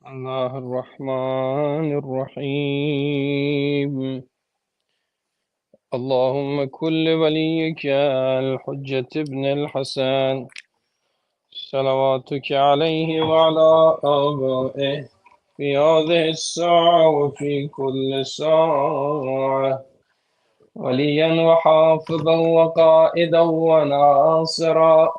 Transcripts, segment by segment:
الله الرحمن الرحيم. اللهم كل وليك الحجة ابن الحسن صلواتك عليه وعلى آبائه في هذه الساعة وفي كل ساعة وليا وحافظا وقائدا وناصرا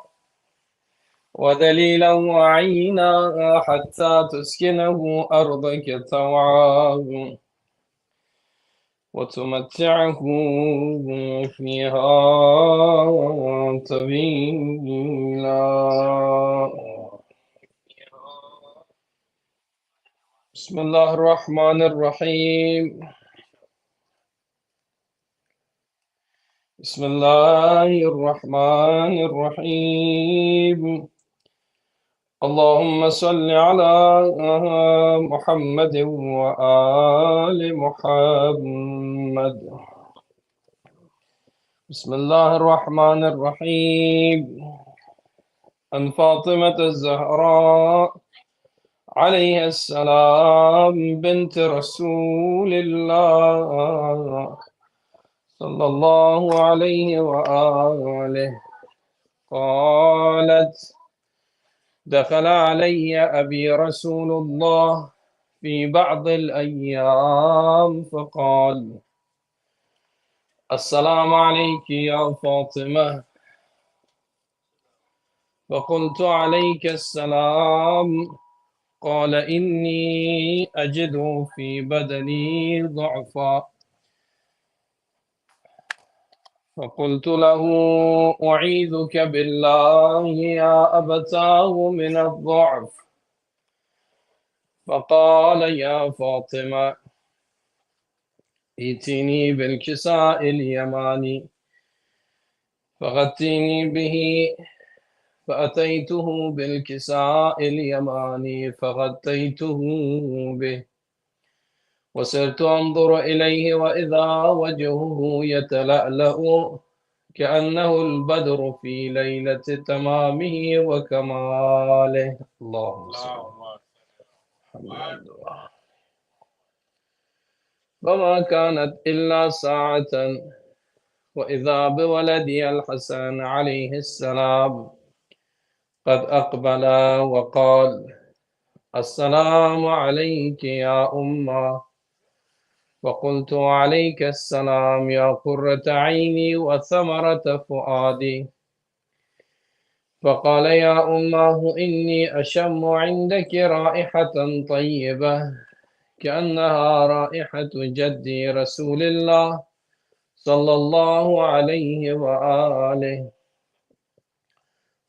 ودليلا وعينا حتى تسكنه أرضك طوعا وتمتعه فيها طويلا. بسم الله الرحمن الرحيم. بسم الله الرحمن الرحيم. اللهم صل على محمد وآل محمد. بسم الله الرحمن الرحيم. عن فاطمة الزهراء عليه السلام بنت رسول الله صلى الله عليه وآله قالت: دخل علي أبي رسول الله في بعض الأيام فقال: السلام عليك يا فاطمة. فقلت: عليك السلام. قال: إني أجد في بدني ضعفا. فقلت له: أعيذك بالله يا أبتاه من الضعف. فقال: يا فاطمة، ائتني بالكساء اليماني فغطيني به. فأتيته بالكساء اليماني فغطيته به، وصرت أنظر إليه وإذا وجهه يتلألأ كأنه البدر في ليلة تمامه وكماله. اللهم صل على محمد. وما كانت إلا ساعة وإذا بولدي الحسن عليه السلام قد أقبل وقال: السلام عليك يا أمه. وقلت: عليك السلام يا قرة عيني وثمرة فؤادي. فقال: يا أماه، إني أشم عندك رائحة طيبة كأنها رائحة جدي رسول الله صلى الله عليه وآله.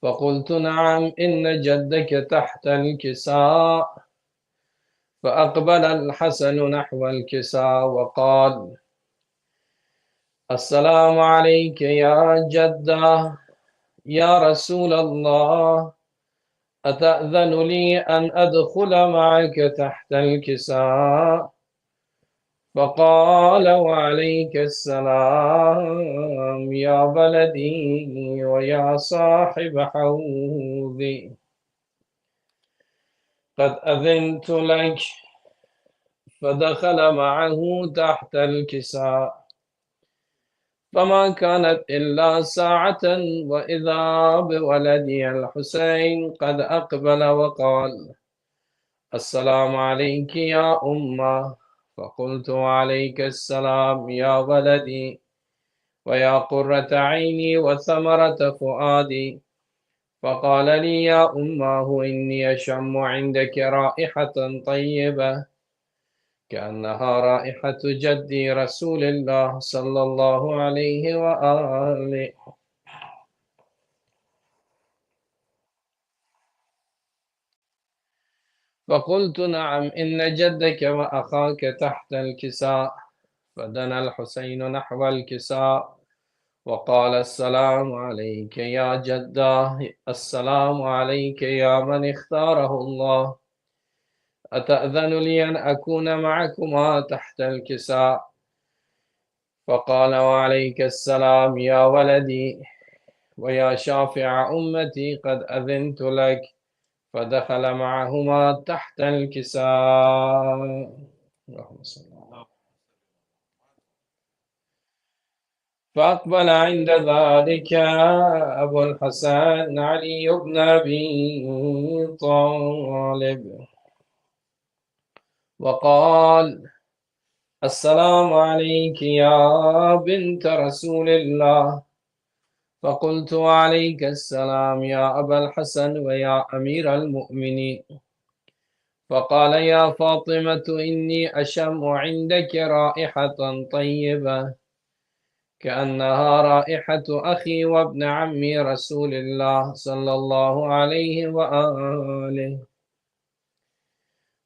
فقلت: نعم، إن جدك تحت الكساء. فأقبل الحسن نحو الكساء وقال: السلام عليك يا جدة يا رسول الله، أتأذن لي أن أدخل معك تحت الكساء؟ فقال: وعليك السلام يا بلدي ويا صاحب حوضي، قد أذنت لك. فدخل معه تحت الكساء، فما كانت إلا ساعة وإذا بولدي الحسين قد أقبل وقال: السلام عليك يا أمه. فقلت: عليك السلام يا ولدي ويا قرة عيني وثمرة فؤادي. فقال لي: يا أمه، إني أشم عندك رائحة طيبة كأنها رائحة جدي رسول الله صلى الله عليه وآله. فقلت: نعم، إن جدك وأخاك تحت الكساء. فدنا الحسين نحو الكساء وقال: السلام عليك يا جدة، السلام عليك يا من اختاره الله، أتأذن لي أن أكون معكما تحت الكساء؟ فقال: وعليك السلام يا ولدي ويا شافع أمتي، قد أذنت لك. فدخل معهما تحت الكساء. اللهم صل على محمد. فأقبل عند ذلك أبو الحسن علي بن أبي طالب وقال: السلام عليك يا بنت رسول الله. فقلت: وعليك السلام يا أبا الحسن ويا أمير المؤمنين. فقال: يا فاطمة إني أشم عندك رائحة طيبة كأنها رائحة أخي وابن عمي رسول الله صلى الله عليه وآله.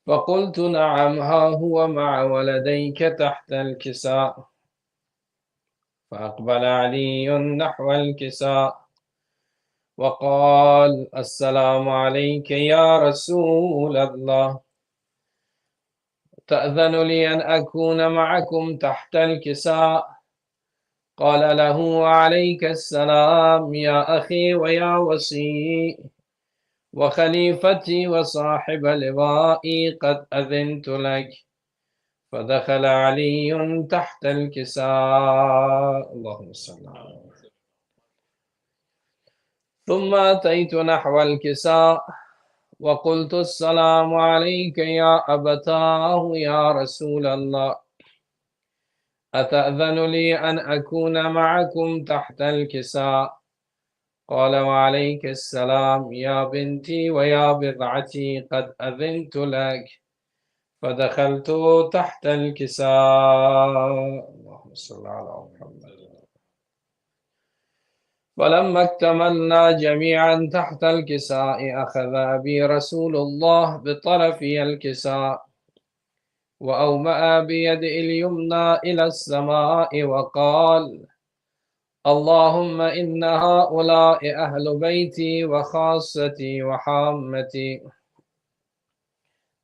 فقلت: نعم، ها هو مع ولديك تحت الكساء. فأقبل علي نحو الكساء وقال: السلام عليك يا رسول الله، تأذن لي أن أكون معكم تحت الكساء؟ قال له: وعليك السلام يا أخي ويا وصي وخليفتي وصاحب لوائي، قد أذنت لك. فدخل علي تحت الكساء. اللهم صل على محمد. ثم أتيت نحو الكساء وقلت: السلام عليك يا أبتاه يا رسول الله، أتأذن لي أن أكون معكم تحت الكساء؟ قال: وعليك السلام يا بنتي ويا بضعتي، قد أذنت لك. فدخلت تحت الكساء. اللهم صل على محمد. فلما اكتملنا جميعا تحت الكساء أخذ أبي رسول الله بطرفي الكساء وأومأ بيده اليمنى إلى السماء وقال: اللهم إن هؤلاء أهل بيتي وخاصتي وحامتي،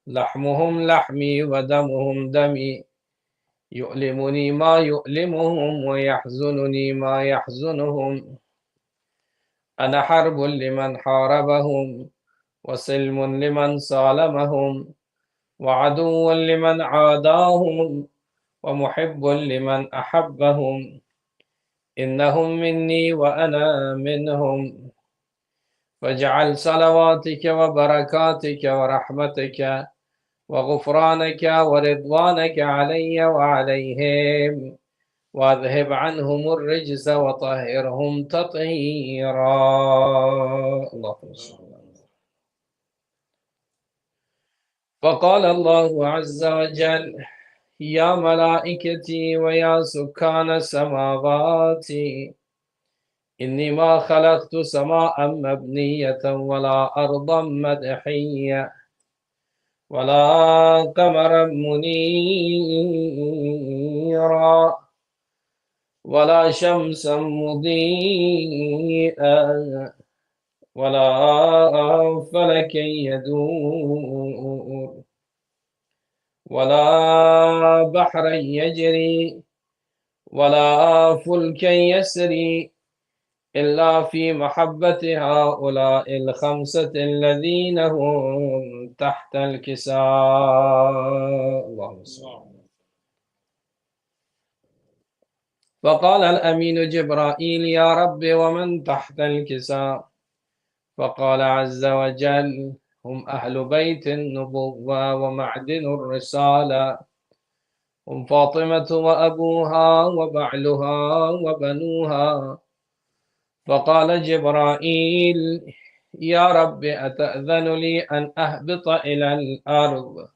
لحمهم لحمي ودمهم دمي، يؤلمني ما يؤلمهم ويحزنني ما يحزنهم. أنا حرب لمن حاربهم وسلم لمن سالمهم وعدو لمن عاداهم ومحب لمن أحبهم. إنهم مني وأنا منهم. فاجعل صلواتك وبركاتك ورحمتك وغفرانك ورضوانك علي وعليهم، واذهب عنهم الرجس وطهرهم تطهيرا. اللهم صل على محمد. فقال الله عز وجل: يا ملائكتي ويا سكان سماواتي، إني ما خلقت سماء مبنية ولا أرضا مدحية ولا قمرا منيرا ولا شمسا مضيئا ولا فلكا يدور ولا بحرا يجري ولا فلكا يسري إلا في محبة هؤلاء الخمسة الذين هم تحت الكساء. اللهم صل. فقال الأمين جبرائيل: يا رب ومن تحت الكساء؟ فقال عز وجل: هم أهل بيت النبوة ومعدن الرسالة، هم فاطمة وأبوها وبعلها وبنوها. فقال جبرائيل: يا رب أتأذن لي أن أهبط إلى الأرض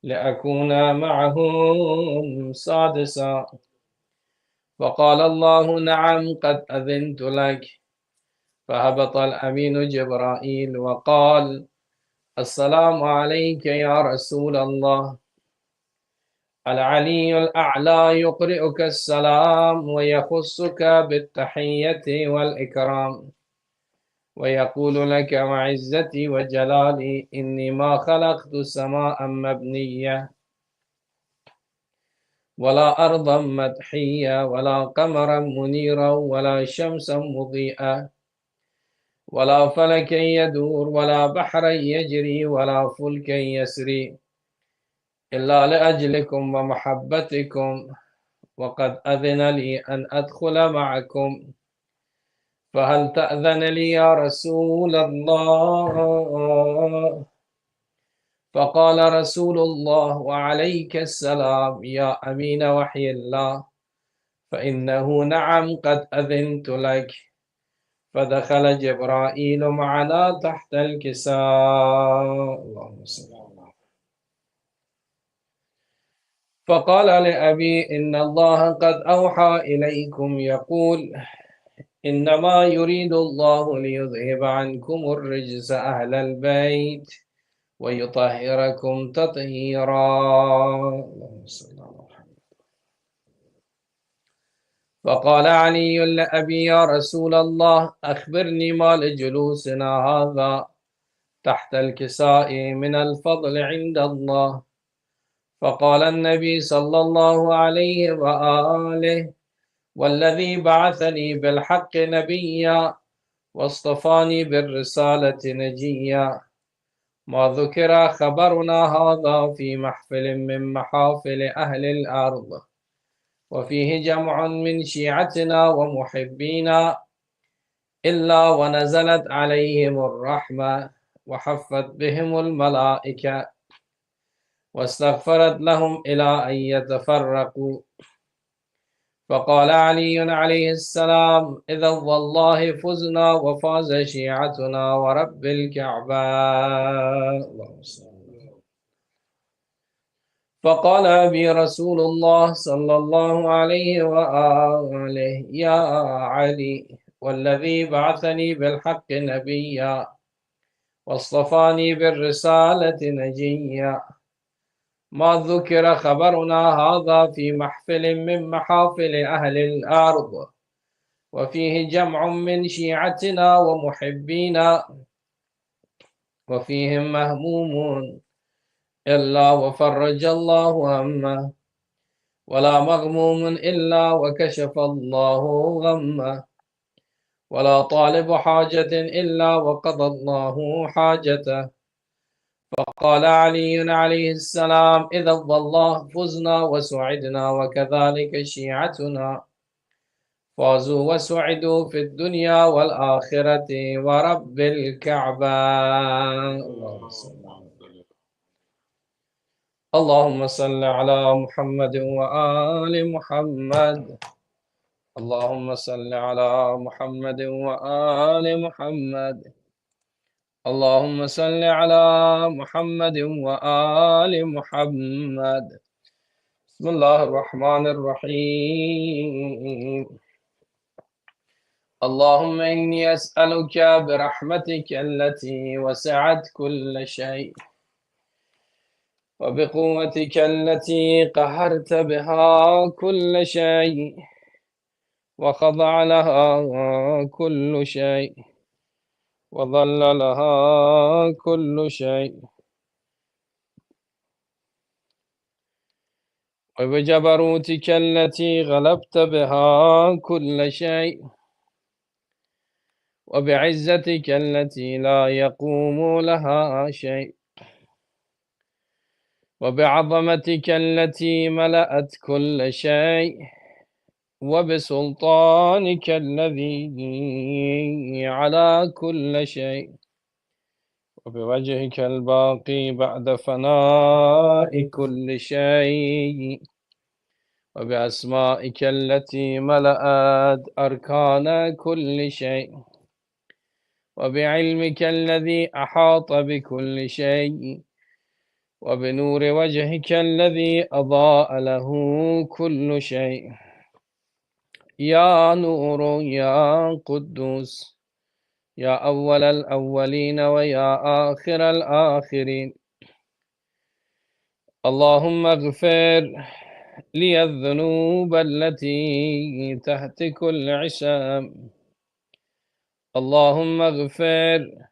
لأكون معهم سادسا؟ فقال الله: نعم، قد أذنت لك. فهبط الأمين جبرائيل وقال: السلام عليك يا رسول الله. العلي الأعلى يقرئك السلام ويخصك بالتحية والإكرام، ويقول لك وعزتي وجلالي: إني ما خلقت سماء مبنية ولا أرضا مدحية ولا قمرا منيرا ولا شمسا مضيئة، ولا فلك يدور ولا بحر يجري ولا فلك يسري إلا لأجلكم ومحبتكم، وقد أذن لي أن أدخل معكم، فهل تأذن لي يا رسول الله؟ فقال رسول الله: وعليك السلام يا أمين وحي الله، فإنه نعم قد أذنت لك. فدخل جبرائيل معنا تحت الكساء. اللهم صل على محمد. فقال لأبي: إن الله قد أوحى إليكم يقول: إنما يريد الله ليذهب عنكم الرجس أهل البيت ويطهركم تطهيرا. اللهم صل على محمد. فقال علي لأبي: يا رسول الله، أخبرني ما لجلوسنا هذا تحت الكساء من الفضل عند الله. فقال النبي صلى الله عليه وآله: والذي بعثني بالحق نبيا واصطفاني بالرسالة نجيا، ما ذكر خبرنا هذا في محفل من محافل أهل الأرض، وفيه جمع من شيعتنا ومحبينا، إلا ونزلت عليهم الرحمة وحفت بهم الملائكة واستغفرت لهم إلى أن يتفرقوا. فقال علي عليه السلام: إذا والله فزنا وفاز شيعتنا ورب الكعبة. فقال أبي: رسول الله صلى الله عليه وآله: يا علي، والذي بعثني بالحق نبيا واصطفاني بالرسالة نجيا، ما ذكر خبرنا هذا في محفل من محافل أهل الأرض، وفيه جمع من شيعتنا ومحبينا، وفيهم مهموم إلا وفرج الله همه، ولا مغموم إلا وكشف الله غمه، ولا طالب حاجة إلا وقضى الله حاجته. فقال علي عليه السلام: إذا والله فزنا وسعدنا، وكذلك شيعتنا فازوا وسعدوا في الدنيا والآخرة ورب الكعبة. اللهم صل على محمد وآل محمد. اللهم صل على محمد وآل محمد. اللهم صل على محمد وآل محمد. بسم الله الرحمن الرحيم. اللهم إني أسألك برحمتك التي وسعت كل شيء، وبقوتك التي قهرت بها كل شيء، وخضع لها كل شيء، وظل لها كل شيء، وبجبروتك التي غلبت بها كل شيء، وبعزتك التي لا يقوم لها شيء، وبعظمتك التي ملأت كل شيء، وبسلطانك الذي على كل شيء، وبوجهك الباقي بعد فناء كل شيء، وبأسمائك التي ملأت أركان كل شيء، وبعلمك الذي أحاط بكل شيء، وبنور وجهك الذي أضاء له كل شيء. يا نور يا قدوس، يا أول الأولين ويا آخر الآخرين، اللهم اغفر لي الذنوب التي تهتك العشام. اللهم اغفر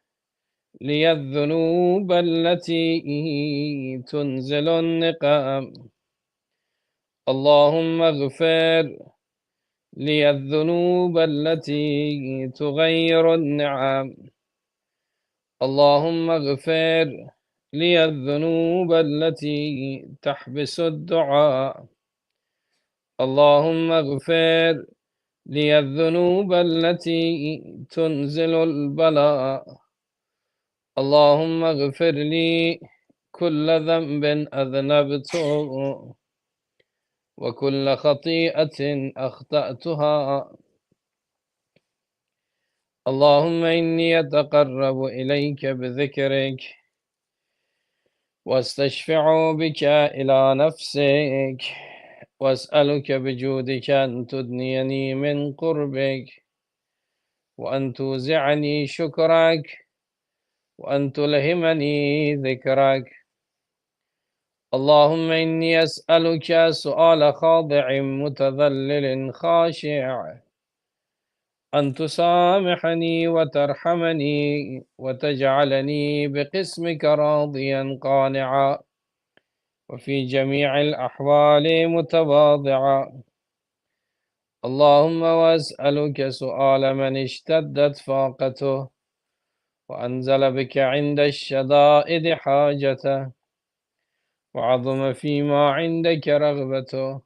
لي الذنوب التي تنزل النقام. اللهم اغفر لي الذنوب التي تغير النعم. اللهم اغفر لي الذنوب التي تحبس الدعاء. اللهم اغفر لي الذنوب التي تنزل البلاء. اللهم اغفر لي كل ذنب أذنبته وكل خطيئة أخطأتها. اللهم إني أتقرب إليك بذكرك واستشفع بك إلى نفسك وأسألك بجودك أن تدنيني من قربك وأن توزعني شكرك وأن تلهمني ذكرك. اللهم إني أسألك سؤال خاضع متذلل خاشع أن تسامحني وترحمني وتجعلني بقسمك راضيا قانعا وفي جميع الأحوال متواضعا. اللهم وأسألك سؤال من اشتدت فاقته وأنزل بك عند الشدائد حاجته وعظم فيما عندك رغبته.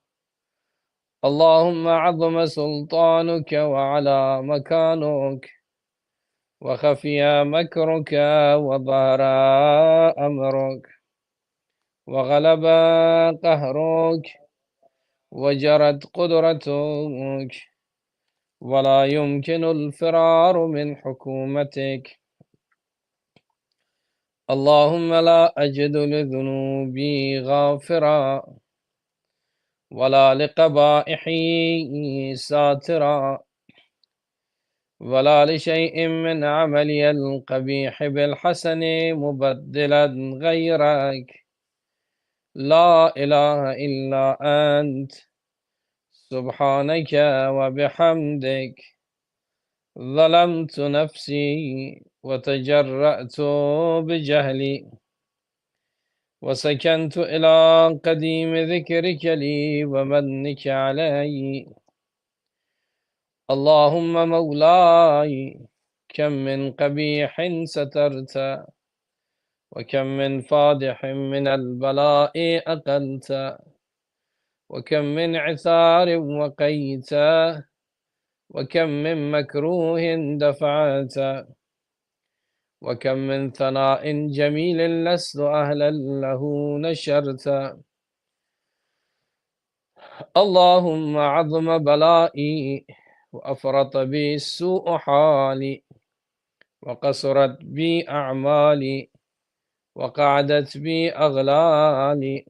اللهم عظم سلطانك وعلى مكانك وخفي مكرك وظهر أمرك وغلب قهرك وجرت قدرتك ولا يمكن الفرار من حكومتك. اللهم لا أجد لذنوبي غافرا ولا لقبائحي ساترا ولا لشيء من عملي القبيح بالحسن مبدلا غيرك. لا إله إلا أنت سبحانك وبحمدك ظلمت نفسي وتجرأت بجهلي وسكنت إلى قديم ذكرك لي ومنك علي. اللهم مولاي كم من قبيح سترت وكم من فادح من البلاء أقلت وكم من عثار وقيت وكم من مكروه دفعت وكم من ثناء جميل لست أهلا له نشرت. اللهم عظم بلائي وأفرط بي سوء حالي وقصرت بي أعمالي وقعدت بي أغلالي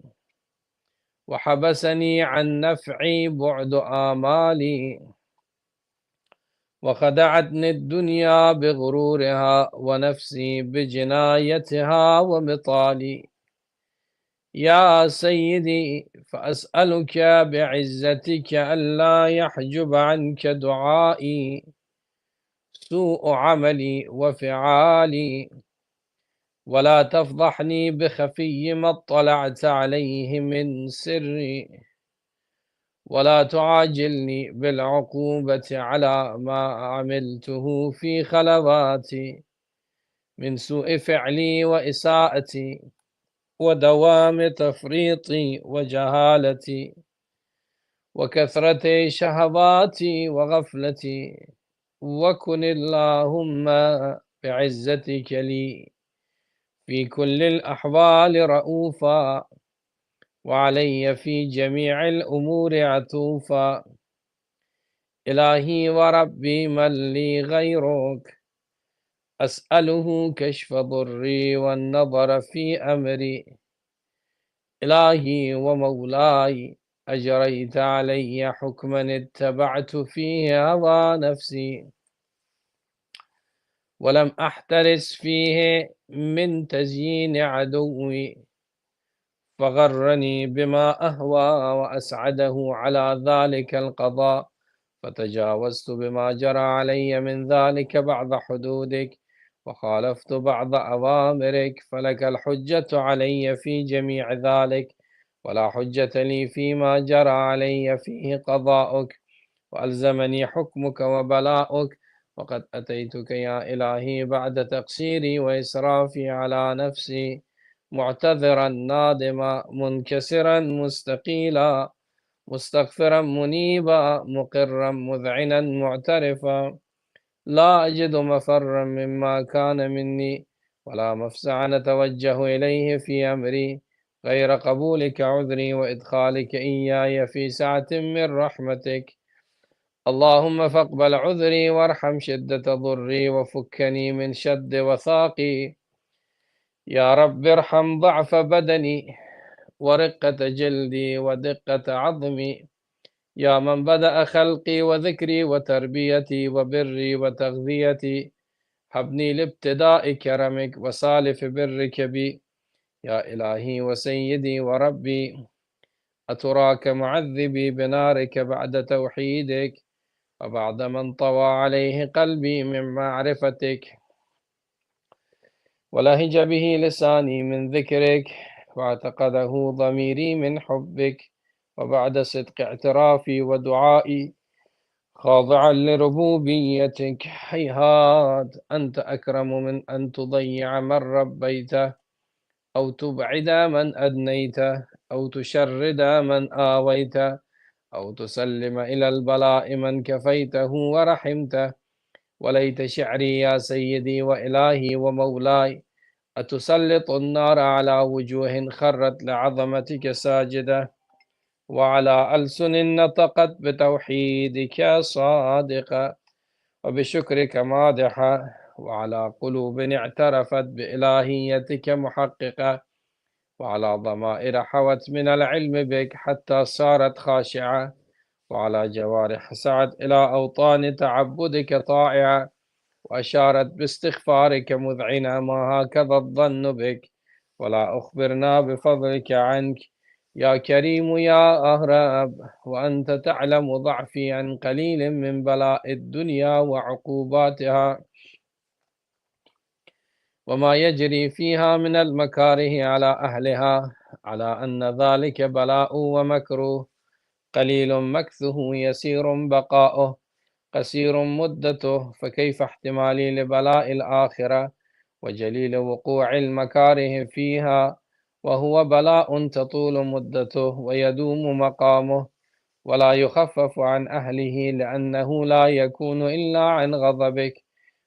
وحبسني عن نفعي بعد آمالي وخدعتني الدنيا بغرورها ونفسي بجنايتها ومطالي. يا سيدي فأسألك بعزتك ألا يحجب عنك دعائي سوء عملي وفعالي ولا تفضحني بخفي ما اطلعت عليه من سري ولا تعاجلني بالعقوبة على ما عملته في خلواتي من سوء فعلي وإساءتي ودوام تفريطي وجهالتي وكثرة شهواتي وغفلتي. وكن اللهم بعزتك لي في كل الأحوال رؤوفا وعلي في جميع الأمور عطوفا. إلهي وربي من لي غيرك أسأله كشف ضري والنظر في أمري. إلهي ومولاي أجريت علي حكما اتبعت فيه هوى نفسي ولم أحترس فيه من تزيين عدوي فغرني بما أهوى وأسعده على ذلك القضاء فتجاوزت بما جرى علي من ذلك بعض حدودك وخالفت بعض أوامرك فلك الحجة علي في جميع ذلك ولا حجة لي فيما جرى علي فيه قضاؤك. وألزمني حكمك وبلاؤك، وقد أتيتك يا إلهي بعد تقصيري وإسرافي على نفسي، معتذرا نادما منكسرا مستقيلا، مستغفرا منيبا مقرا مذعنا معترفا، لا أجد مفرا مما كان مني ولا مفزعا أتوجه إليه في أمري غير قبولك عذري وإدخالك إياي في سعة من رحمتك. اللهم فاقبل عذري وارحم شدة ضري وفكني من شد وثاقي. يا رب ارحم ضعف بدني ورقة جلدي ودقة عظمي. يا من بدأ خلقي وذكري وتربيتي وبري وتغذيتي، هبني لابتداء كرمك وسالف برك بي. يا إلهي وسيدي وربي، أتراك معذبي بنارك بعد توحيدك، وبعد ما انطوى عليه قلبي من معرفتك ولهج به لساني من ذكرك واعتقده ضميري من حبك، وبعد صدق اعترافي ودعائي خاضعا لربوبيتك. هيهات، أنت أكرم من أن تضيع من ربيته، أو تبعد من أدنيته، أو تشرد من آويته، أو تسلم إلى البلاء من كفيته ورحمته. وليت شعري يا سيدي وإلهي ومولاي، أتسلط النار على وجوه خرت لعظمتك ساجدة، وعلى ألسن نطقت بتوحيدك صادقة، وبشكرك مادحة، وعلى قلوب اعترفت بإلهيتك محققة، وعلى ضمائر حوت من العلم بك حتى صارت خاشعة، وعلى جوارح سعت إلى أوطان تعبدك طائعة، وأشارت باستغفارك مذعنة ما هكذا الظن بك، ولا أخبرنا بفضلك عنك. يا كريم يا أهرب، وأنت تعلم ضعفي عن قليل من بلاء الدنيا وعقوباتها، وما يجري فيها من المكاره على أهلها، على أن ذلك بلاء ومكروه، قليل مكثه يسير بقاؤه، قصير مدته، فكيف احتمالي لبلاء الآخرة وجليل وقوع المكاره فيها، وهو بلاء تطول مدته ويدوم مقامه ولا يخفف عن أهله، لأنه لا يكون إلا عن غضبك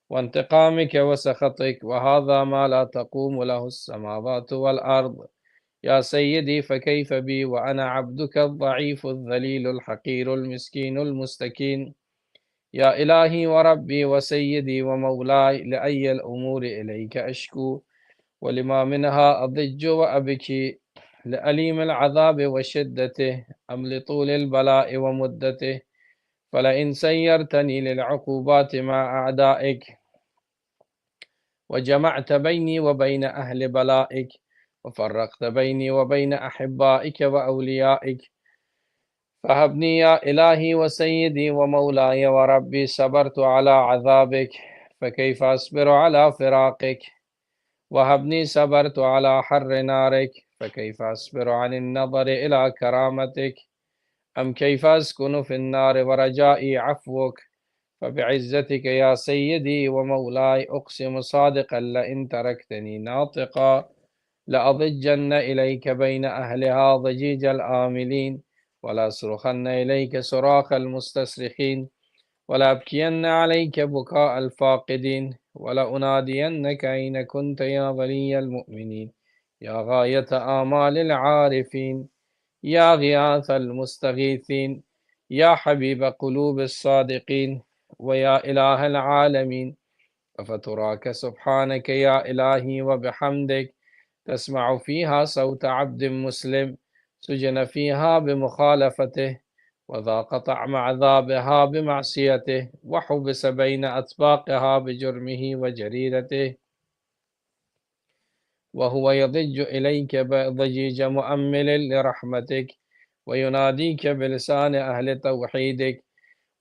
وانتقامك وسخطك، وهذا ما لا تقوم له السماوات والأرض. يا سيدي، فكيف بي وأنا عبدك الضعيف الذليل الحقير المسكين المستكين؟ يا إلهي وربي وسيدي ومولاي، لأي الأمور إليك أشكو، ولما منها أضج وأبكي؟ لأليم العذاب وشدته، أم لطول البلاء ومدته؟ فلئن سيرتني للعقوبات مع أعدائك، وجمعت بيني وبين أهل بلائك، وفرقت بيني وبين أحبائك وأوليائك، فهبني يا إلهي وسيدي ومولاي وربي. صبرت على عذابك، فكيف أصبر على فراقك؟ وهبني صبرت على حر نارك، فكيف أصبر عن النظر إلى كرامتك؟ أم كيف أسكن في النار ورجائي عفوك؟ فبعزتك يا سيدي ومولاي أقسم صادقا، لئن تركتني ناطقا لأضجن إليك بين أهلها ضجيج الآملين، ولا أصرخن إليك صراخ المستصرخين، ولا أبكين عليك بكاء الفاقدين، ولا أنادينك أين كنت يا ولي المؤمنين، يا غاية آمال العارفين، يا غياث المستغيثين، يا حبيب قلوب الصادقين، ويا إله العالمين. أفتراك سبحانك يا إلهي وبحمدك تسمع فيها صوت عبد مسلم سجن فيها بمخالفته، وذاق طعم عذابها بمعصيته، وحبس بين أطباقها بجرمه وجريرته، وهو يضج إليك ضجيج مؤمل لرحمتك، ويناديك بلسان أهل توحيدك،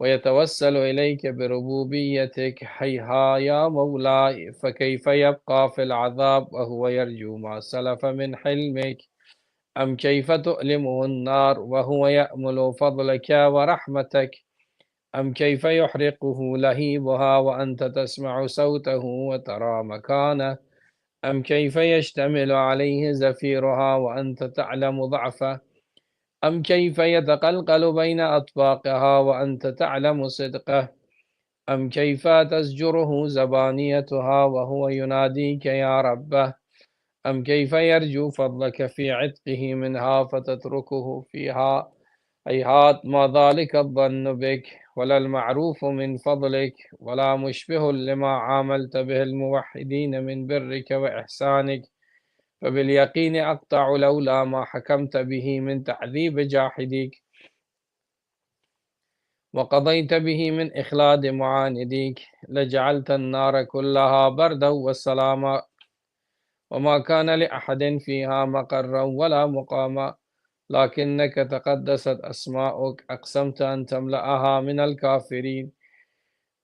ويتوسل إليك بربوبيتك. هيها يا مولاي، فكيف يبقى في العذاب وهو يرجو ما سلف من حلمك؟ أم كيف تؤلمه النار وهو يأمل فضلك ورحمتك؟ أم كيف يحرقه لهيبها وأنت تسمع صوته وترى مكانه أم كيف يشتمل عليه زفيرها وأنت تعلم ضعفه أم كيف يتقلقل بين أطباقها وأنت تعلم صدقه أم كيف تزجره زبانيتها وهو يناديك يا ربه أم كيف يرجو فضلك في عتقه منها فتتركه فيها هيهات ما ذلك الظن بك ولا المعروف من فضلك ولا مشبه لما عاملت به الموحدين من برك وإحسانك فباليقين أقطع لولا ما حكمت به من تعذيب جاحديك وقضيت به من إخلاد معانديك لجعلت النار كلها بردا وسلاما وما كان لأحد فيها مقرا ولا مقاما لكنك تقدست أسماؤك أقسمت أن تملأها من الكافرين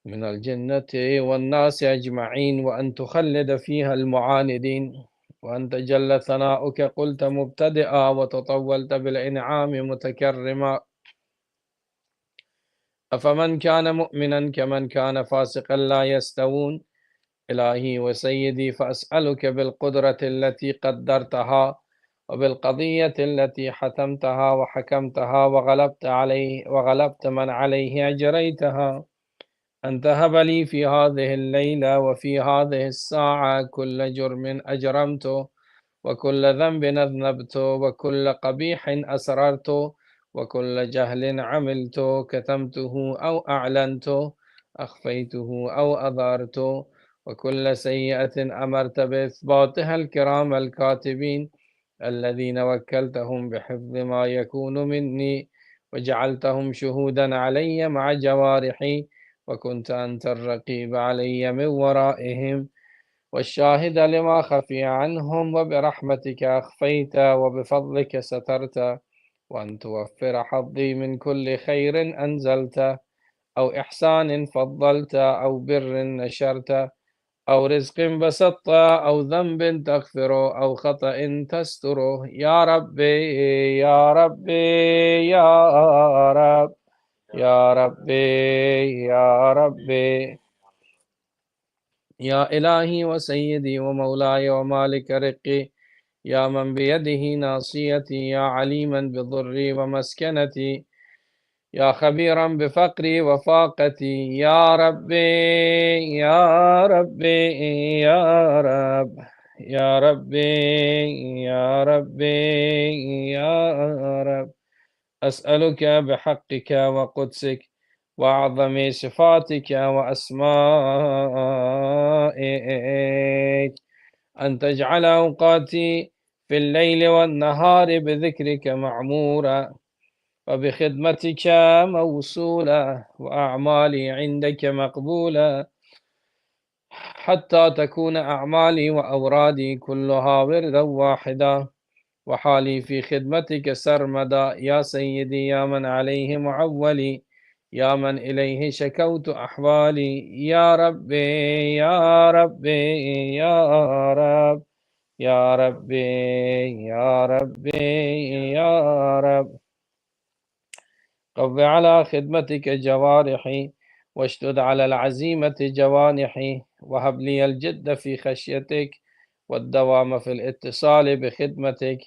من الجنة والناس أجمعين وأن تخلد فيها المعاندين وأن تجل ثناؤك قلت مبتدئا وتطولت بالإنعام متكرما أفمن كان مؤمنا كمن كان فاسقا لا يستوون إلهي وسيدي فأسألك بالقدرة التي قدرتها وبالقضية التي حتمتها وحكمتها وغلبت من عليه أجريتها أن تهب لي في هذه الليلة وفي هذه الساعة كل جرم أجرمته وكل ذنب أذنبته وكل قبيح أسررته وكل جهل عملته كتمته أو أعلنته أخفيته أو أظهرته وكل سيئة أمرت بإثباتها الكرام الكاتبين الذين وكلتهم بحفظ ما يكون مني وجعلتهم شهودا علي مع جوارحي وكنت أنت الرقيب علي من ورائهم والشاهد لما خفي عنهم وبرحمتك أخفيت وبفضلك سترت وأن توفر حظي من كل خير أنزلت أو إحسان فضلت أو بر نشرت أو رزق بسطت أو ذنب تغفره أو خطأ تستره يا ربي يا ربي يا رب يا ربي يا ربي يا إلهي وسيدي ومولاي ومالك رقي يا من بيده ناصيتي يا عليما بضري ومسكنتي يا خبيرا بفقري وفاقتي يا ربي يا ربي يا رب يا ربي يا ربي يا رب أسألك بحقك وقدسك وأعظم صفاتك وأسمائك أن تجعل أوقاتي في الليل والنهار بذكرك معمورة وبخدمتك موصولة وأعمالي عندك مقبولة حتى تكون أعمالي وأورادي كلها وردا واحدا وحالي في خدمتك سرمدا يا سيدي يا من عليه معولي يا من إليه شكوت أحوالي يا ربي يا ربي يا رب يا ربي يا ربي يا رب قو على خدمتك جوارحي واشدد على العزيمة جوانحي وهب لي الجد في خشيتك والدوام في الاتصال بخدمتك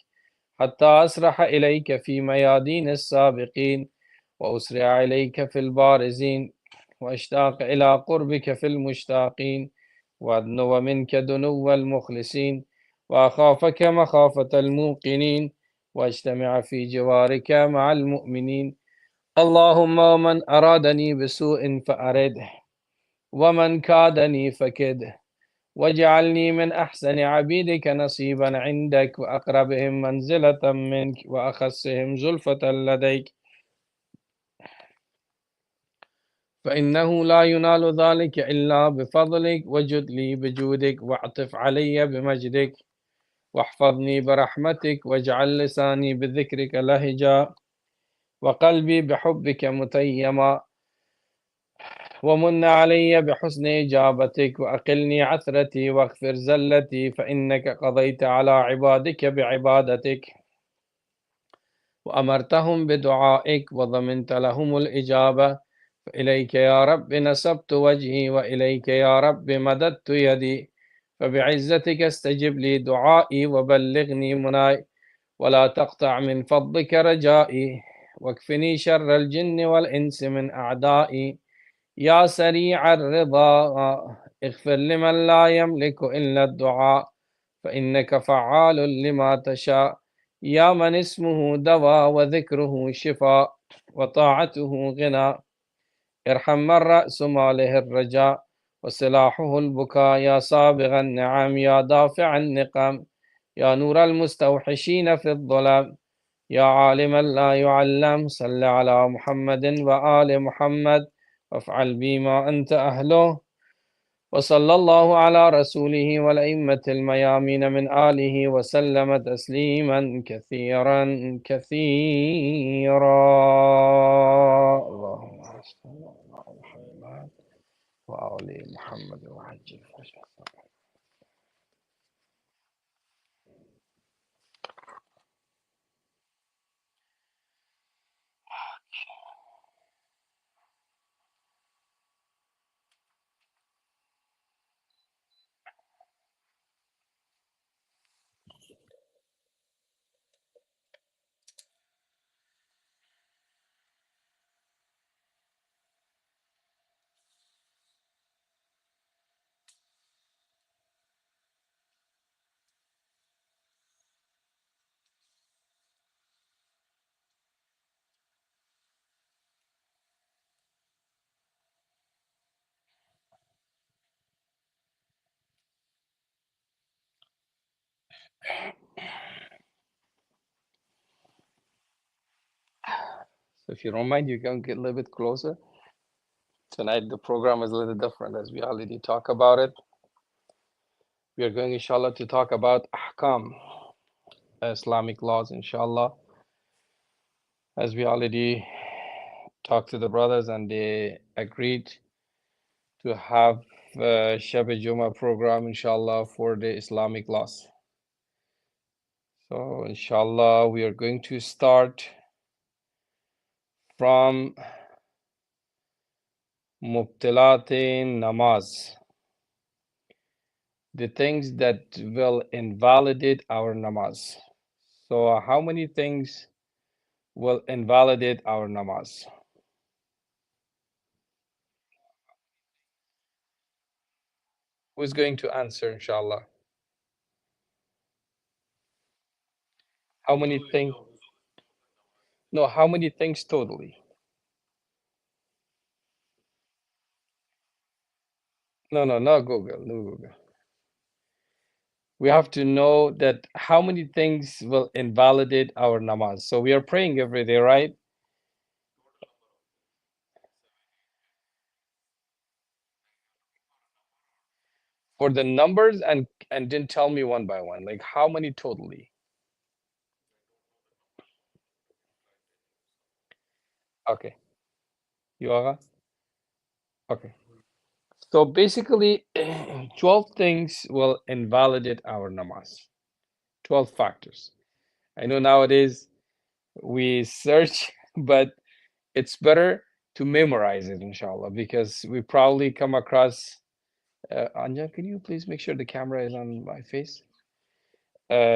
حتى أسرح إليك في ميادين السابقين وأسرع إليك في البارزين وأشتاق إلى قربك في المشتاقين وأدنو منك دنو المخلصين وأخافك مخافة الموقنين وأجتمع في جوارك مع المؤمنين اللهم من أرادني بسوء فأرده ومن كادني فكده واجعلني من أحسن عبيدك نصيبا عندك وأقربهم منزلة منك وأخصهم زلفة لديك فإنه لا ينال ذلك إلا بفضلك وجد لي بجودك واعطف علي بمجدك واحفظني برحمتك واجعل لساني بذكرك لهجا وقلبي بحبك متيما ومن علي بحسن إجابتك وأقلني عثرتي واغفر زلتي فإنك قضيت على عبادك بعبادتك وأمرتهم بدعائك وضمنت لهم الإجابة فإليك يا رب نسبت وجهي وإليك يا رب مددت يدي فبعزتك استجب لي دعائي وبلغني مناي ولا تقطع من فضلك رجائي واكفني شر الجن والإنس من أعدائي يا سريع الرضا اغفر لمن لا يملك إلا الدعاء فإنك فعال لما تشاء يا من اسمه دواء وذكره شفاء وطاعته غنى ارحم من رأس ماله الرجاء وسلاحه البكاء يا صابغ النعم يا دافع النقم يا نور المستوحشين في الظلام يا عالما لا يعلم صل على محمد وآل محمد وافعل بما أنت أهله وصلى الله على رسوله والأئمة الميامين من آله وسلم تسليما كثيرا كثيرا اللهم صل على محمد وآل محمد وعجل فرجه. So if you don't mind, you can get a little bit closer. Tonight the program is a little different as we already talk about it. We are going inshallah to talk about ahkam, Islamic laws inshallah. As we already talked to the brothers and they agreed to have Shab Jumah program inshallah for the Islamic laws. So inshallah we are going to start from Mubtilatin Namaz, the things that will invalidate our namaz. So how many things will invalidate our namaz? Who's going to answer inshallah? How many things? No, how many things totally? No, no, not Google, no Google. We have to know that how many things will invalidate our namaz. So we are praying every day, right? For the numbers and then tell me one by one, like how many totally? Okay, you are okay. So basically, 12 things will invalidate our namaz. 12 factors. I know nowadays we search, but it's better to memorize it, inshallah, because we probably come across. Anja, can you please make sure the camera is on my face?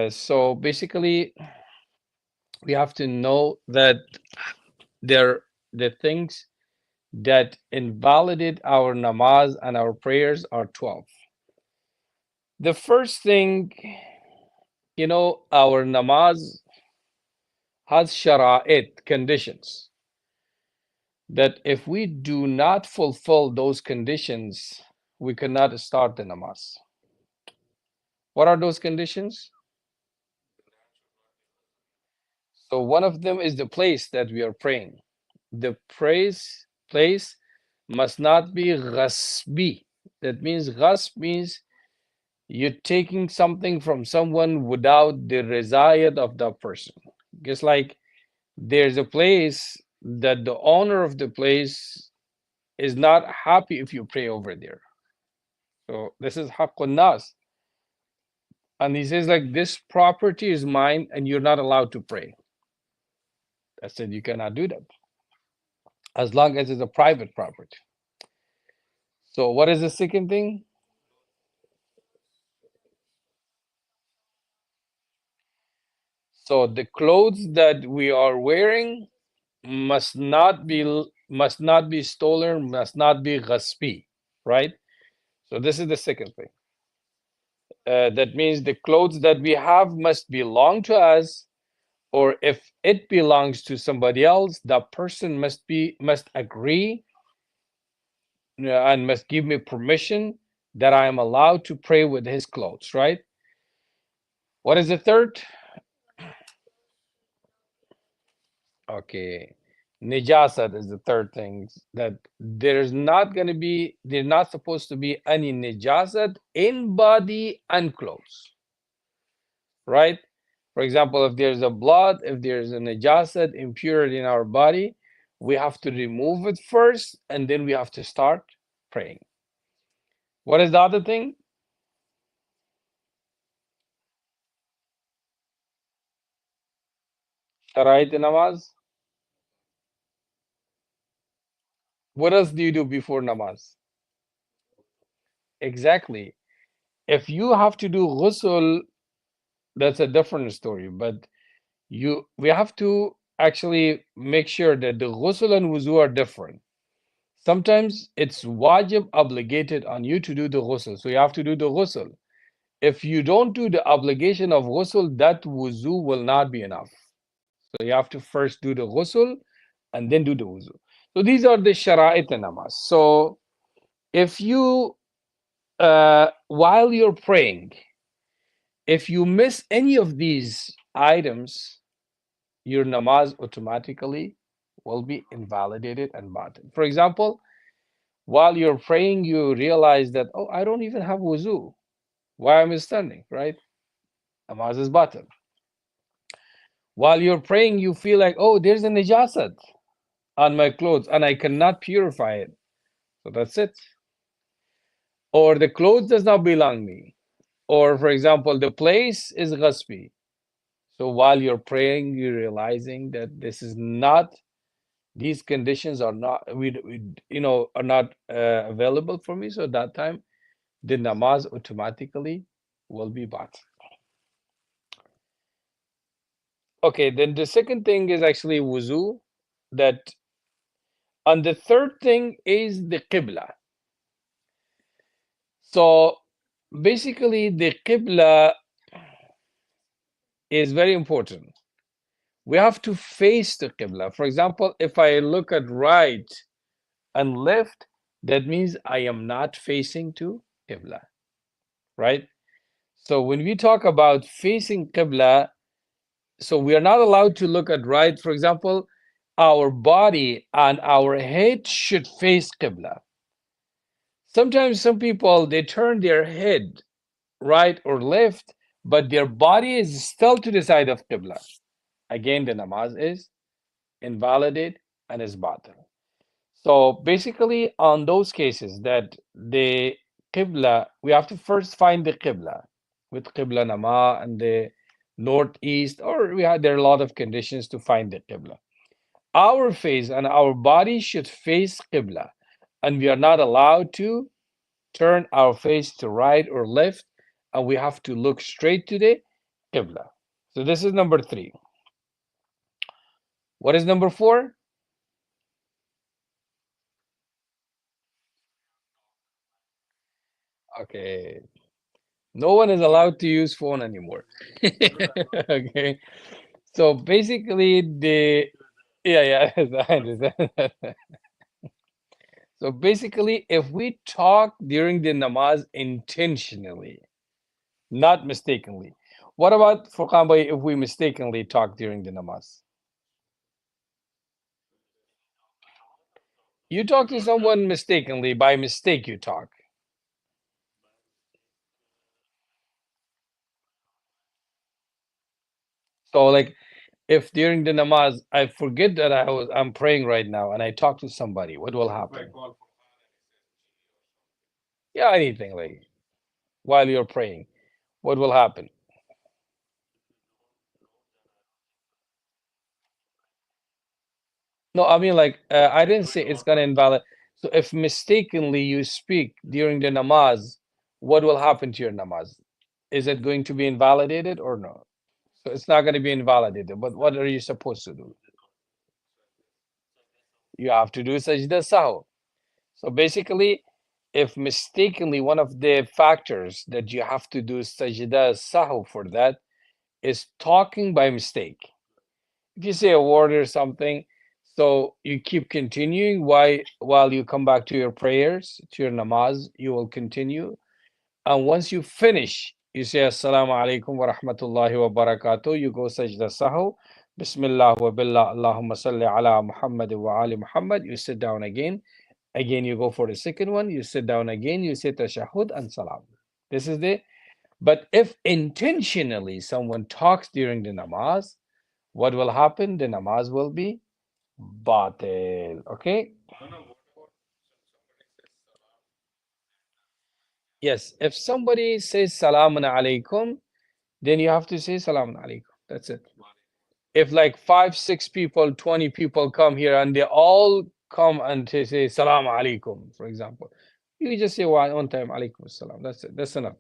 So basically, we have to know that there the things that invalidate our namaz and our prayers are 12. The first thing, our namaz has shara'it, conditions, that if we do not fulfill those conditions, we cannot start the namaz. What are those conditions? So one of them is the place that we are praying. The place must not be ghasbi. That means ghasb means you're taking something from someone without the desire of the person. Just like there's a place that the owner of the place is not happy if you pray over there. So this is haqqun nas. And he says like this property is mine and you're not allowed to pray. I said you cannot do that. as long as it's a private property. So what is the second thing? So the clothes that we are wearing must not be stolen, must not be ghasbi, right? So this is the second thing. That means the clothes that we have must belong to us, or if it belongs to somebody else, that person must agree, and must give me permission that I am allowed to pray with his clothes, right? What is the third? Okay. Nijasat is the third thing, that there's not supposed to be any nijasat in body and clothes, right? For example, if there's a blood, if there's a najasat, impurity in our body, we have to remove it first and then we have to start praying. What is the other thing? Sharait namaz. What else do you do before namaz? Exactly. If you have to do ghusl, that's a different story. But we have to actually make sure that the ghusl and wuzu are different. Sometimes it's wajib obligated on you to do the ghusl, so you have to do the ghusl. If you don't do the obligation of ghusl, that wuzu will not be enough. So you have to first do the ghusl and then do the wuzu. So these are the shara'it namaz. So if you, while you're praying, if you miss any of these items, your namaz automatically will be invalidated and batil. For example, while you're praying, you realize that, oh, I don't even have wuzu. Why am I standing, right? Namaz is batil. While you're praying, you feel like, oh, there's a najasat on my clothes and I cannot purify it. So that's it. Or the clothes does not belong me. Or, for example, the place is ghasbi. So while you're praying, you're realizing that this is not, these conditions are not, are not available for me. So that time, the namaz automatically will be bought. Okay, then the second thing is actually wuzu. That, and the third thing is the qibla. So basically, the qibla is very important. We have to face the qibla. For example, if I look at right and left, that means I am not facing to qibla, right? So when we talk about facing qibla, so we are not allowed to look at right. For example, our body and our head should face qibla. Sometimes some people, they turn their head right or left, but their body is still to the side of qibla. Again, the namaz is invalid and is batil. So basically, on those cases that the qibla, we have to first find the qibla with qibla nama and the northeast, or there are a lot of conditions to find the qibla. Our face and our body should face qibla, and we are not allowed to turn our face to right or left, and we have to look straight to the qibla. So this is number three. What is number four? Okay. No one is allowed to use phone anymore. Okay. So basically yeah, I understand. So basically, if we talk during the namaz intentionally, not mistakenly, what about Furqan Bhai, if we mistakenly talk during the namaz? You talk to someone mistakenly, by mistake you talk. So like if during the namaz I forget that I'm praying right now and I talk to somebody, what will happen? Yeah, anything like while you're praying, what will happen? No, I mean like I didn't say it's gonna invalid. So if mistakenly you speak during the namaz, what will happen to your namaz? Is it going to be invalidated or no? So it's not going to be invalidated. But what are you supposed to do? You have to do sajda sahu. So basically, if mistakenly one of the factors that you have to do sajda sahu for that is talking by mistake. If you say a word or something, so you keep continuing while you come back to your prayers, to your namaz, you will continue. And once you finish, you say Assalamu alaikum wa rahmatullahi wa barakatuh. You go sajda sahu. Bismillah wa billah Allahumma salli ala Muhammad wa ali Muhammad. You sit down again. Again, you go for the second one. You sit down again. You say tashahhud and salam. This is the. But if intentionally someone talks during the namaz, what will happen? The namaz will be batil. Okay? Yes. If somebody says salamun alaikum, then you have to say salamun alaikum. That's it. If like five, six people, 20 people come here and they all come and they say salam alaikum, for example, you just say one time alaikum salam. That's it. That's enough.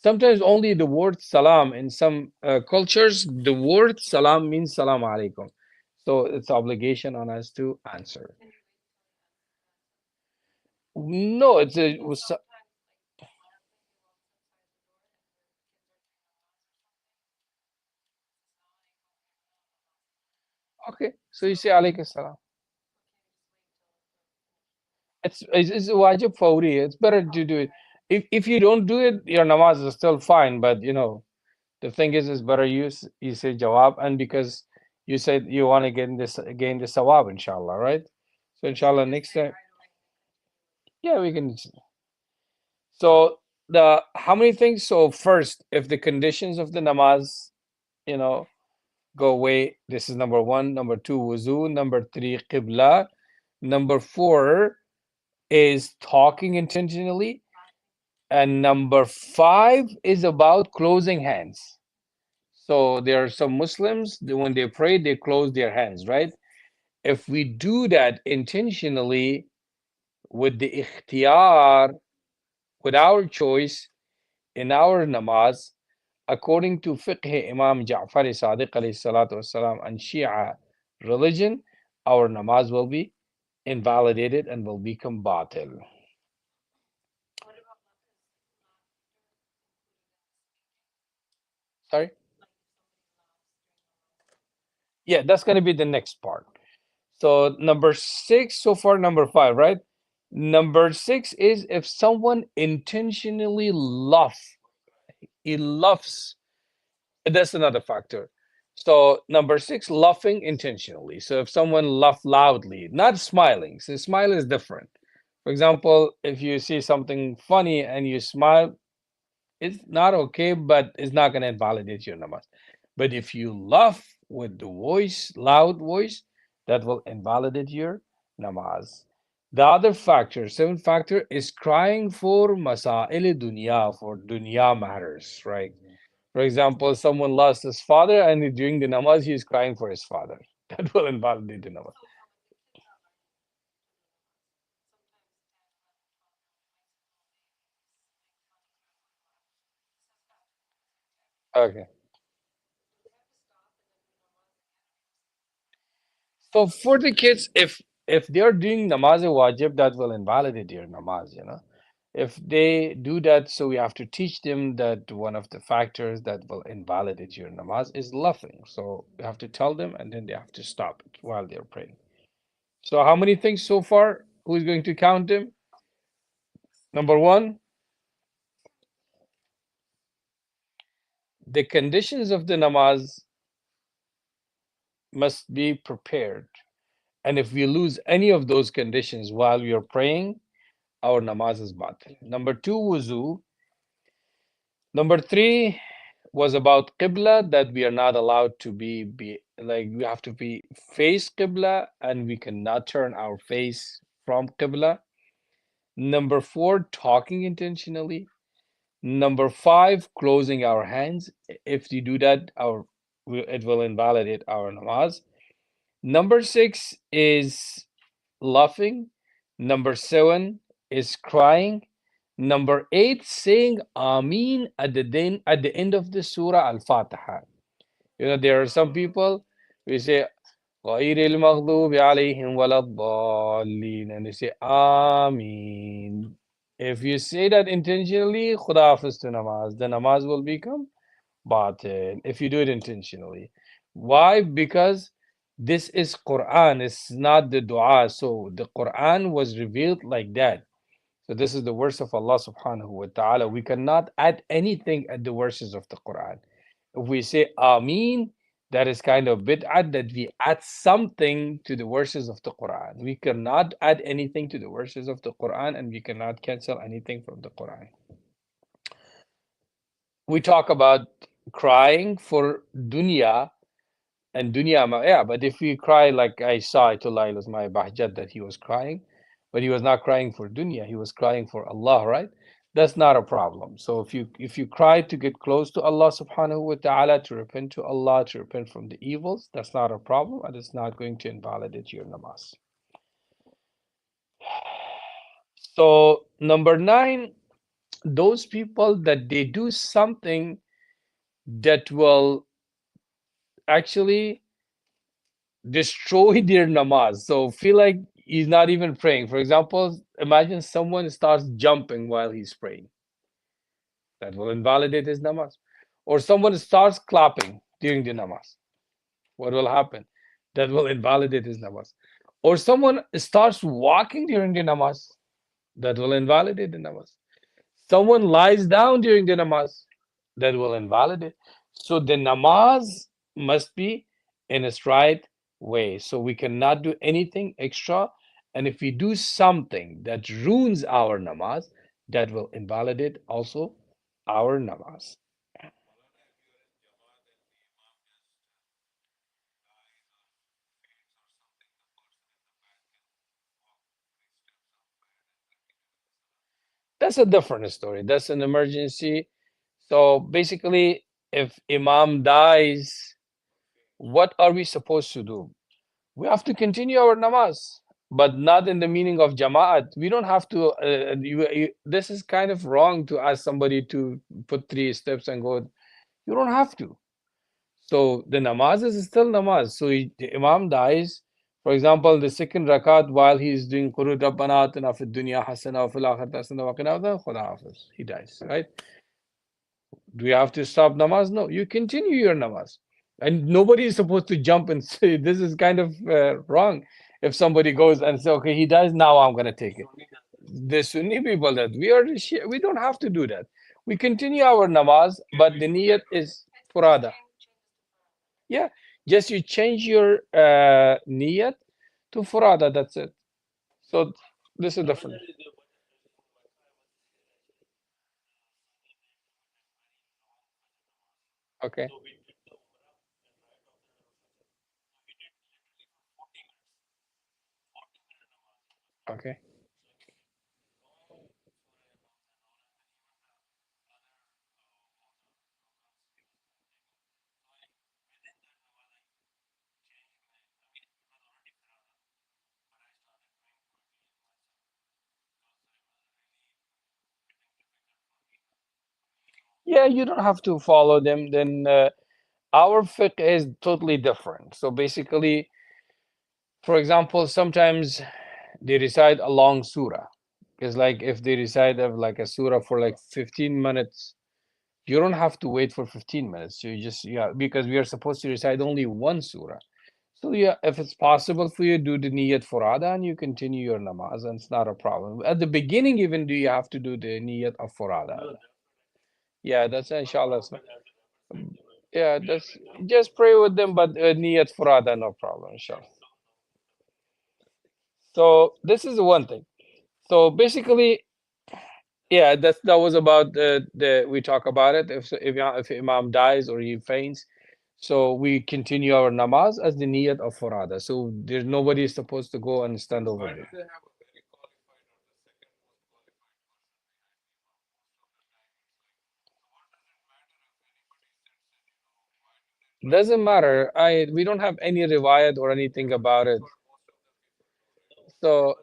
Sometimes only the word salam in some cultures, the word salam means salam alaikum. So it's obligation on us to answer. No, it's a okay. So you say alaikum salam. It's wajib fawri. It's better to do it. If you don't do it, your namaz is still fine. But you know, the thing is better you say jawab, and because you said you want to gain the sawab, inshallah, right? So inshallah, next time, yeah, we can. So the how many things? So first, if the conditions of the namaz, you know, go away, this is number one. Number two, wuzu. Number three, qibla. Number four is talking intentionally. And number five is about closing hands. So there are some Muslims, when they pray, they close their hands, right? If we do that intentionally with the ikhtiyar, with our choice in our namaz, according to fiqh Imam Ja'far Sadiq alayhi salatu wasalam and Shia religion, our namaz will be invalidated and will become batil. Sorry? Yeah, that's going to be the next part. So number six, so far number five, right? Number six is if someone intentionally he laughs. That's another factor. So number six, laughing intentionally. So if someone laugh loudly, not smiling. So smile is different. For example, if you see something funny and you smile, it's not okay, but it's not going to invalidate your namaz. But if you laugh with the voice, loud voice, that will invalidate your namaz. The other factor, seventh factor, is crying for masail dunya, for dunya matters, right? For example, someone lost his father and during the namaz, he is crying for his father. That will invalidate the namaz. Okay. So for the kids, if they are doing namaz wajib, that will invalidate your namaz, you know. If they do that, so we have to teach them that one of the factors that will invalidate your namaz is laughing. So we have to tell them and then they have to stop it while they're praying. So how many things so far? Who's going to count them? Number one, the conditions of the namaz must be prepared. And if we lose any of those conditions while we are praying, our namaz is batil. Number two, wuzu. Number three was about qibla, that we are not allowed to be like we have to be face qibla and we cannot turn our face from qibla. Number four, talking intentionally. Number five, closing our hands. If you do that, it will invalidate our namaz. Number six is laughing. Number seven is crying. Number eight, saying Ameen at the end of the Surah Al-Fatiha. You know, there are some people we say غير المغضوب عليهم ولا الضالين and they say Ameen. If you say that intentionally, Khuda Hafiz to namaz, the namaz will become batil if you do it intentionally. Why? Because this is Quran, it's not the dua. So the Quran was revealed like that. So this is the verse of Allah subhanahu wa ta'ala. We cannot add anything at the verses of the Quran. If we say Ameen, that is kind of bid'at that we add something to the verses of the Quran. We cannot add anything to the verses of the Quran and we cannot cancel anything from the Quran. We talk about crying for dunya and dunya, yeah, but if we cry like I saw Ayatollah was my bahjat that he was crying, but he was not crying for dunya, he was crying for Allah, right? That's not a problem. So if you cry to get close to Allah subhanahu wa ta'ala, to repent to Allah, to repent from the evils, that's not a problem and it's not going to invalidate your namaz. So number nine, those people that they do something that will actually destroy their namaz. So feel like he's not even praying. For example, imagine someone starts jumping while he's praying. That will invalidate his namaz. Or someone starts clapping during the namaz. What will happen? That will invalidate his namaz. Or someone starts walking during the namaz. That will invalidate the namaz. Someone lies down during the namaz, that will invalidate. So the namaz must be in its right way. So we cannot do anything extra. And if we do something that ruins our namaz, that will invalidate also our namaz. That's a different story. That's an emergency. So basically, if Imam dies, what are we supposed to do? We have to continue our namaz, but not in the meaning of jama'at. We don't have to. This is kind of wrong to ask somebody to put three steps and go. You don't have to. So the namaz is still namaz. So the imam dies. For example, the second rakat while he is doing Qurud Rabbana atina fid dunya hasana wa fil akhirati hasana wa qina adhaban khuda hafiz. He dies, right? Do you have to stop namaz? No, you continue your namaz. And nobody is supposed to jump and say, this is kind of wrong. If somebody goes and say, okay, he dies, now I'm going to take it. The Sunni people that we don't have to do that. We continue our namaz, but the niyat is furada. Yeah, just you change your niyat to furada, that's it. So this is different. Okay, okay. Yeah, you don't have to follow them. Then our fiqh is totally different. So basically, for example, sometimes they recite a long surah. Because like if they recite of like a surah for like 15 minutes, you don't have to wait for 15 minutes. You just, yeah, because we are supposed to recite only one surah. So yeah, if it's possible for you, do the niyat furada and you continue your namaz, and it's not a problem. At the beginning, even do you have to do the niyat of furada? Yeah, that's inshallah. Yeah, that's just pray with them, but niyat furada, no problem, inshallah. So this is the one thing. So basically, yeah, that was about the we talk about it. If Imam dies or he faints, so we continue our namaz as the niyat of farada. So there's nobody is supposed to go and stand over there. Doesn't matter. I We don't have any riwayat or anything about it. So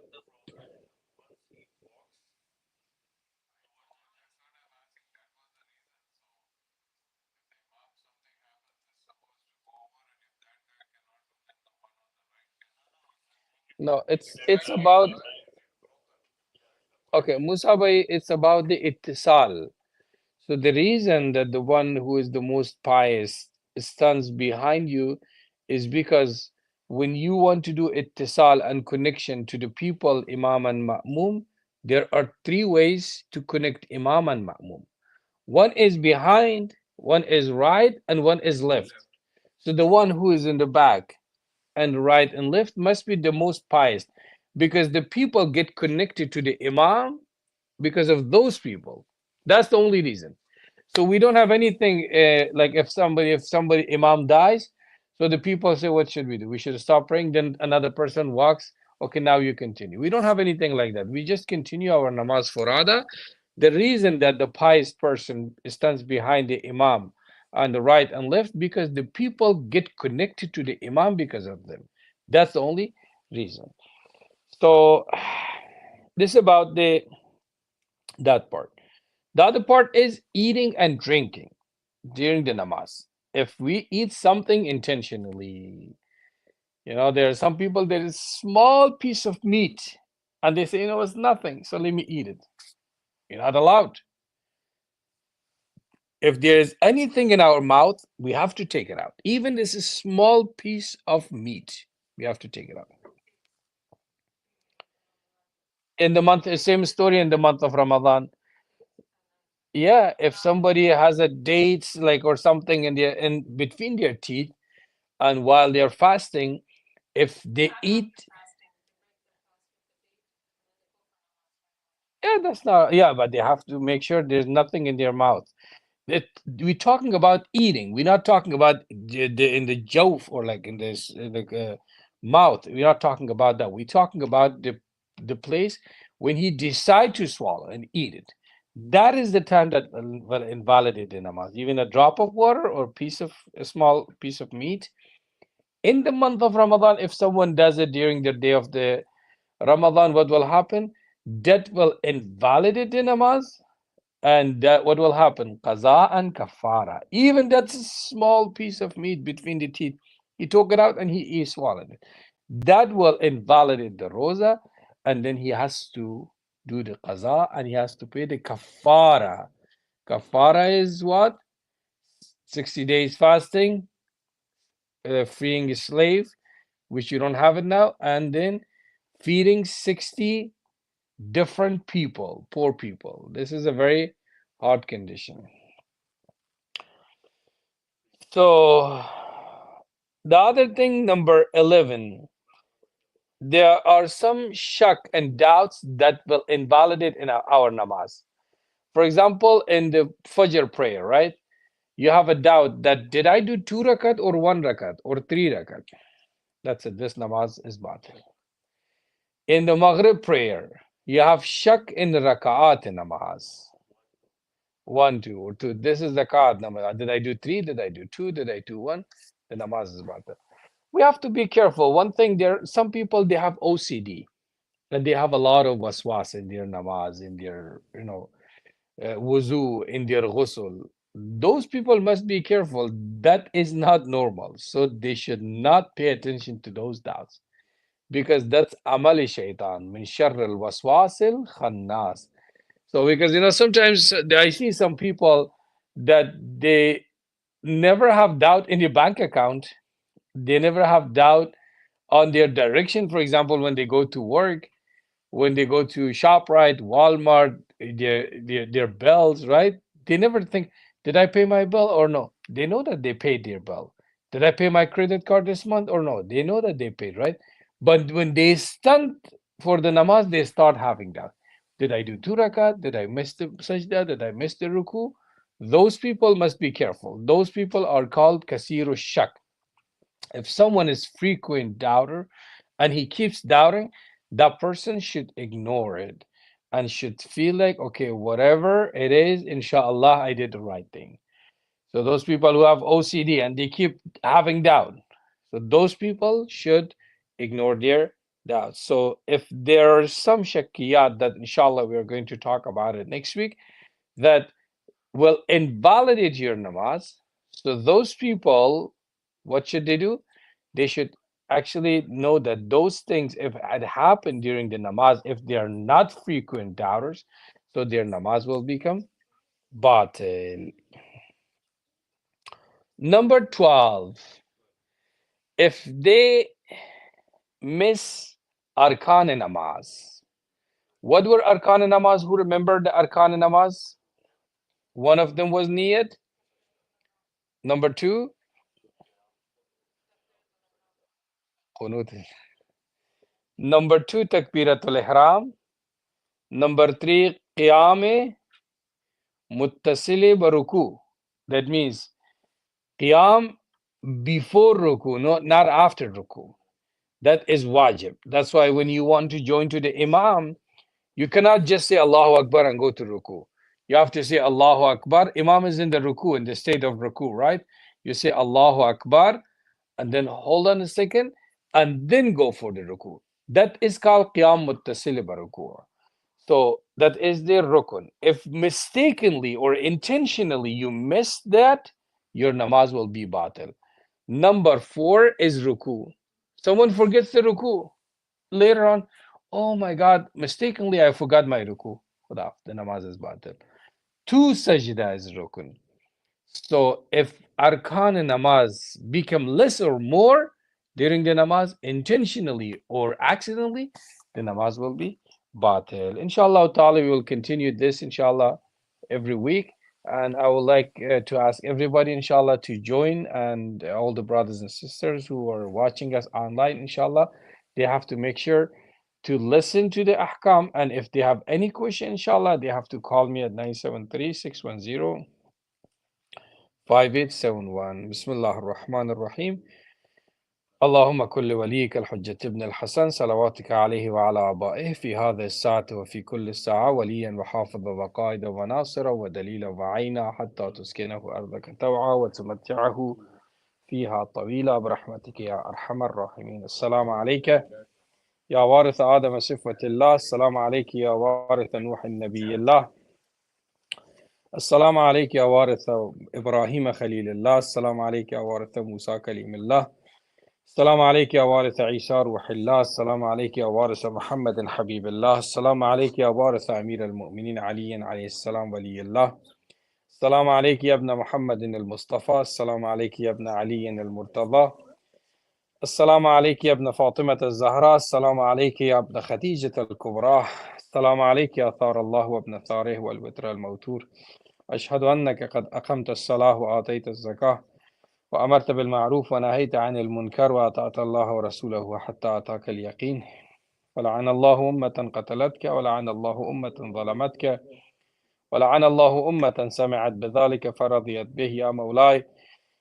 no, it's about okay, Musabai, it's about the ittisal. So the reason that the one who is the most pious stands behind you is because when you want to do ittisal and connection to the people, Imam and Ma'mum, there are three ways to connect Imam and Ma'mum. One is behind, one is right, and one is left. So the one who is in the back and right and left must be the most pious because the people get connected to the Imam because of those people. That's the only reason. So we don't have anything like if somebody imam dies, so the people say, what should we do? We should stop praying. Then another person walks. Okay, now you continue. We don't have anything like that. We just continue our namaz furada. The reason that the pious person stands behind the imam on the right and left because the people get connected to the imam because of them. That's the only reason. So this is about the that part. The other part is eating and drinking during the namaz. If we eat something intentionally, there are some people, there is small piece of meat and they say, it's nothing, so let me eat it. You're not allowed. If there is anything in our mouth, we have to take it out. Even this is small piece of meat, we have to take it out. In the month, same story in the month of Ramadan. Yeah, if somebody has a dates like or something in between their teeth, and while they're fasting, if they eat, yeah, that's not, yeah, but they have to make sure there's nothing in their mouth. It, we're talking about eating. We're not talking about in the jawf or like in this like mouth. We're not talking about that. We're talking about the place when he decide to swallow and eat it. That is the time that will invalidate the namaz. Even a drop of water or a small piece of meat in the month of Ramadan. If someone does it during the day of the Ramadan, what will happen? That will invalidate the namaz, and that what will happen? Qaza and kafara. Even that's a small piece of meat between the teeth. He took it out and he swallowed it. That will invalidate the rosa, and then he has to do the qaza and he has to pay the kafara. Kafara is what? 60 days fasting, freeing a slave, which you don't have it now, and then feeding 60 different people, poor people. This is a very hard condition. So, the other thing, number 11, there are some shak and doubts that will invalidate in our namaz. For example, in the Fajr prayer, right? You have a doubt that did I do 2 rakat or 1 rakat or 3 rakat? That's it. This namaz is batil. In the Maghrib prayer, you have shak in the raka'at in namaz. One, two, or two. This is the card number. Did I do three? Did I do two? Did I do one? The namaz is batil. We have to be careful. One thing, there some people they have OCD and they have a lot of waswas in their namaz, in their wuzu, in their ghusl. Those people must be careful. That is not normal. So they should not pay attention to those doubts because that's amali shaitan min sharr al waswasil khannas. So because sometimes I see some people that they never have doubt in your bank account. They never have doubt on their direction. For example, when they go to work, when they go to ShopRite, Walmart, their bills, right? They never think, did I pay my bill or no? They know that they paid their bill. Did I pay my credit card this month or no? They know that they paid, right? But when they stand for the namaz, they start having doubt. Did I do 2 rakat? Did I miss the sajda? Did I miss the ruku? Those people must be careful. Those people are called kasiru shak. If someone is frequent doubter and he keeps doubting, that person should ignore it and should feel like, okay, whatever it is, inshallah, I did the right thing. So those people who have OCD and they keep having doubt, so those people should ignore their doubts. So if there are some shakkiyat that inshallah we are going to talk about it next week that will invalidate your namaz, so those people, what should they do? They should actually know that those things, if it had happened during the namaz, if they are not frequent doubters, so their namaz will become batil. Number 12, if they miss arkan namaz. What were arkan namaz? Who remembered the arkan namaz? One of them was niyat. Number two, qunut. Number two, takbiratul ihram. Number three, qiyam muttasili baruku. That means qiyam before ruku, not after ruku. That is wajib. That's why when you want to join to the imam, you cannot just say Allahu Akbar and go to ruku. You have to say Allahu Akbar. Imam is in the ruku, in the state of ruku, right? You say Allahu Akbar and then hold on a second and then go for the ruku. That is called qiyam muttasil baruku. So that is the rukun. If mistakenly or intentionally you miss that, your namaz will be batil. Number four is ruku. Someone forgets the ruku later on. Oh my God, mistakenly I forgot my ruku. Khuda, the namaz is batil. Two sajda is rukun. So if arkan namaz become less or more during the namaz, intentionally or accidentally, the namaz will be batil. Inshallah ta'ala, we will continue this, inshallah, every week. And I would like to ask everybody, inshallah, to join, and all the brothers and sisters who are watching us online, inshallah, they have to make sure to listen to the ahkam. And if they have any question, inshallah, they have to call me at 973-610 5871. بسم الله الرحمن الرحيم. اللهم كل وليك الحجة ابن الحسن صلواتك عليه وعلى آبائه في هذه الساعة وفي كل ساعة وليا وحافظا وقائدا وناصرا ودليلا وعينا حتى تسكنه أرضك توعا وتمتعه فيها طويلا برحمتك يا أرحم الراحمين. السلام عليك يا وارث آدم صفة الله. السلام عليك يا وارث نوح النبي الله. السلام عليك يا وارث إبراهيم خليل الله. السلام عليك يا وارث موسى كليم الله. السلام عليك يا وارث عيسى روح الله. السلام عليك يا وارث محمد حبيب الله. السلام عليك يا وارث أمير المؤمنين علي عليه السلام ولي الله. السلام عليك يا ابن محمد المصطفى. السلام عليك يا ابن علي المرتضى. السلام عليك يا ابن فاطمة الزهراء. السلام عليك يا ابن خديجة الكبرى. السلام عليك يا ثار الله وابن ثاره والوتر الموتور. أشهد أنك قد أقمت الصلاة وآتيت الزكاة وأمرت بالمعروف ونهيت عن المنكر وأطعت الله ورسوله حتى أتاك اليقين. ولعن الله أمة قتلتك ولعن الله أمة ظلمتك ولعن الله أمة سمعت بذلك فرضيت به. يا مولاي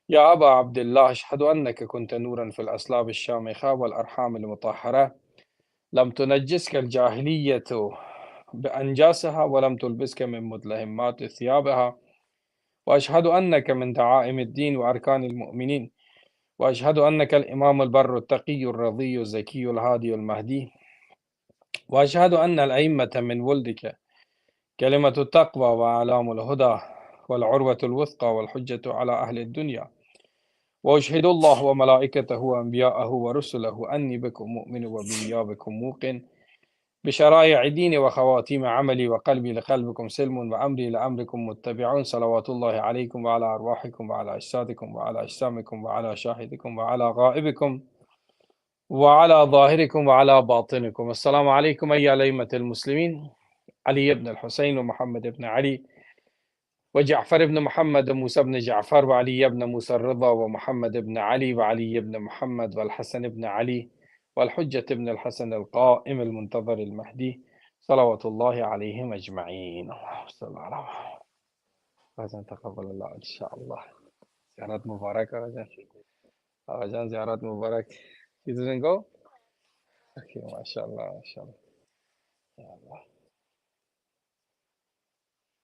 يا أبا عبد الله، أشهد أنك كنت نورا في الأصلاب الشامخة والأرحام المطهرة، لم تنجسك الجاهلية بأنجاسها ولم تلبسك من مدلهمات ثيابها. وأشهد أنك من دعائم الدين وأركان المؤمنين. وأشهد أنك الإمام البر التقي الرضي الزكي الهادي المهدي. وأشهد أن الأئمة من ولدك كلمة التقوى وأعلام الهدى والعروة الوثقى والحجة على أهل الدنيا. وأشهد الله وملائكته وأنبياءه ورسله أني بكم مؤمن وبإيابكم موقن بشرائع ديني وخواتيم عملي وقلبي لقلبكم سلم وأمري لأمركم متبعون. صلوات الله عليكم وعلى أرواحكم وعلى أجسادكم وعلى أجسامكم وعلى شاهدكم وعلى غائبكم وعلى ظاهركم وعلى باطنكم. السلام عليكم أيها الأئمة المسلمين، علي بن الحسين ومحمد بن علي وجعفر بن محمد وموسى بن جعفر وعلي بن موسى الرضا ومحمد بن علي وعلي بن محمد والحسن بن علي والحجة بن الحسن القائم المنتظر المهدي صلوات الله عليهم أجمعين. صلى الله عليه وسلم. تقبل الله إن شاء الله. زيارات مباركة وجان زيارات مباركة. You didn't go? Okay, ما شاء الله ما شاء الله.